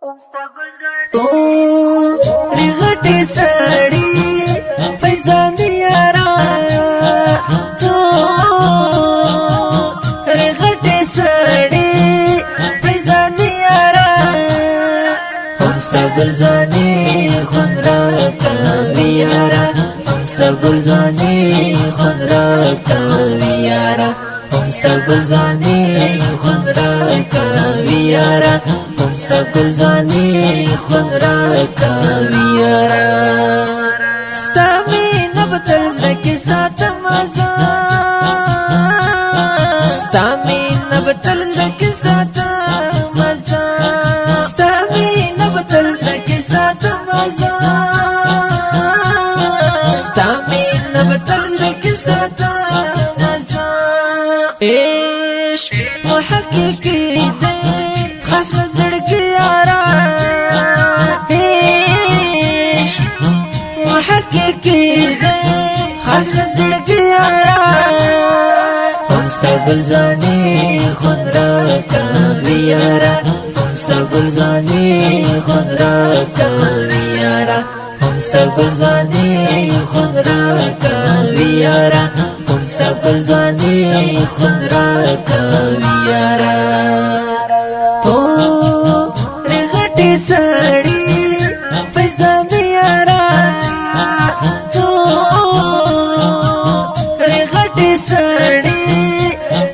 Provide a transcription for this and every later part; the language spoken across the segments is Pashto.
او رغټي سړی فیضان دیارا تو رغټي سړی فیضان دیارا هم ستګل ځاني خون را کويارا هم ستګل ځاني خون را کويارا هم ستګل ځاني خون را کويارا هم ستګل ځاني خون را کويارا ستامي نبتل زکه ساتم ازان ستامي نبتل زکه ساتم ازان ستامي نبتل زکه ساتم ازان ستامي نبتل زکه ساتم ازان ايش محققي دي خاص مزړګي یارا ايش محققي دي خاص مزړګي یارا هم ستګل ځاني خون را کويارا هم ستګل ځاني خون را کويارا هم ستګل ځاني خون را کويارا هم ستګل ځاني خون را کويارا تو رغټي سړی فیضان دیارا تو رغټي سړی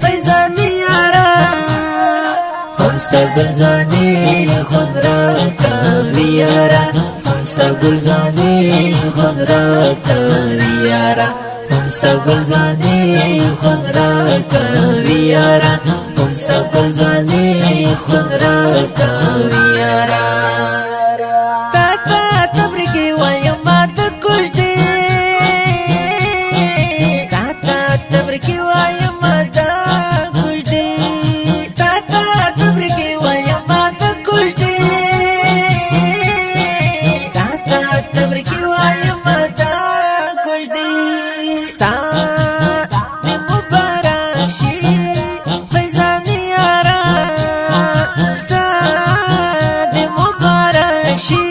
فیضان دیارا هم ستګل ځاني خون را کويارا هم ستګل ځاني خون را کويارا هم ستګل ځاني خون را کويارا هم ستګل ځاني خون را کويارا تا تا تبرګي وایم مات کوژدي تا تا تبرګي وایم مات کوژدي تا تا تبرګي وایم مات کوژدي تا تا تبرګي وایم مات کوژدي ستا مبارک شي فیضان دیارا ستا مبارک شي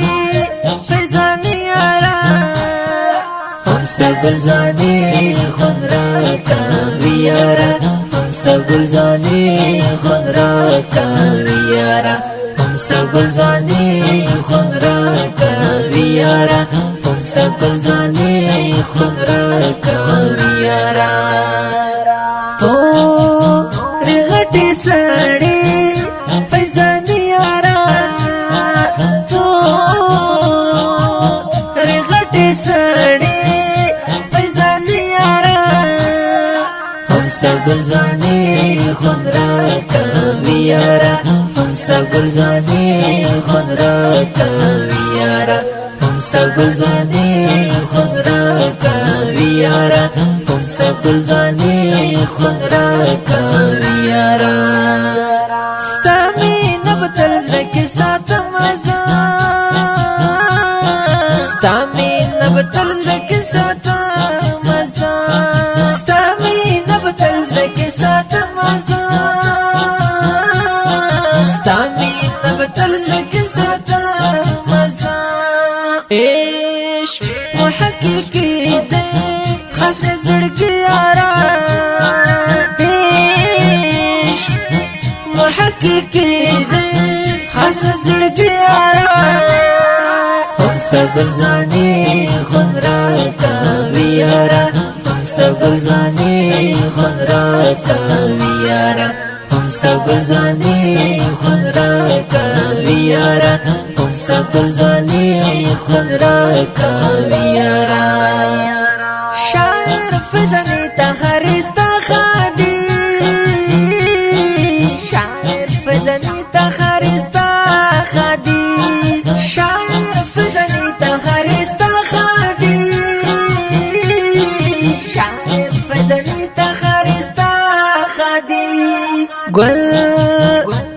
فیضان دیارا هم ستګل ځاني خون را کويارا هم ستګل ځاني خون را کويارا هم ستګل ځاني خون را کويارا هم ستګل ځاني خون را کويارا تو رغټي سړی فیضان دیارا تو رغټي سړی فیضان دیارا هم ستګل ځاني خون را کويارا هم ستګل ځاني خون را کويارا هم ستګل ځاني خون را کويارا هم ستګل ځاني خون را کويارا ستامي نبتل زکه ساتم ازان ستامي نبتل زکه ساتم ازان ستامي نبتل زکه ساتم ازان ستامي نبتل زکه ساتم ازان ايش محققي دي خاص مزړګي یارا ايش محققي دي خاص مزړګي یارا هم ستګل ځاني خون را کويارا هم ستګل ځاني خون را کويارا هم ستګل ځاني خون را کويارا هم ستګل ځاني خون را کويارا شاعر فزني تخرستا خادي شاعر فزني تخرستا خادي شاعر فزني تخرستا خادي شاعر فزني تخرستا خادي قل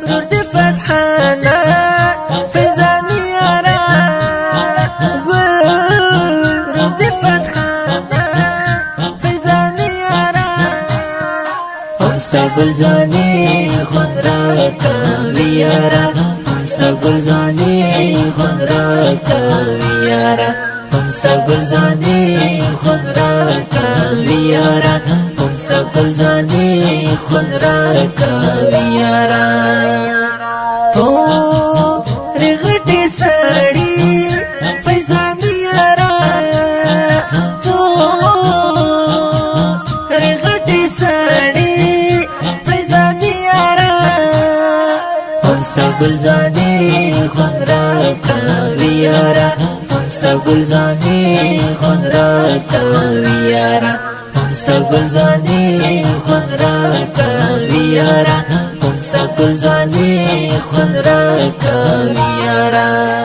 رد فتحنا فزان يارا قل رد فتحنا فزان يارا هم ستګل ځاني خون را کويارا هم همستا گلزانی خون را کوي یارا همستا گلزانی خون را کوي یارا همستا گلزانی خون را کوي یارا تو رغټي سړی فیضان یارا تو رغټي سړی فیضان یارا همستا گلزانی خون را کوي یارا همستا گلزانی خون را کوي یارا همستا گلزانی خون را کوي یارا همستا گلزانی خون را کوي یارا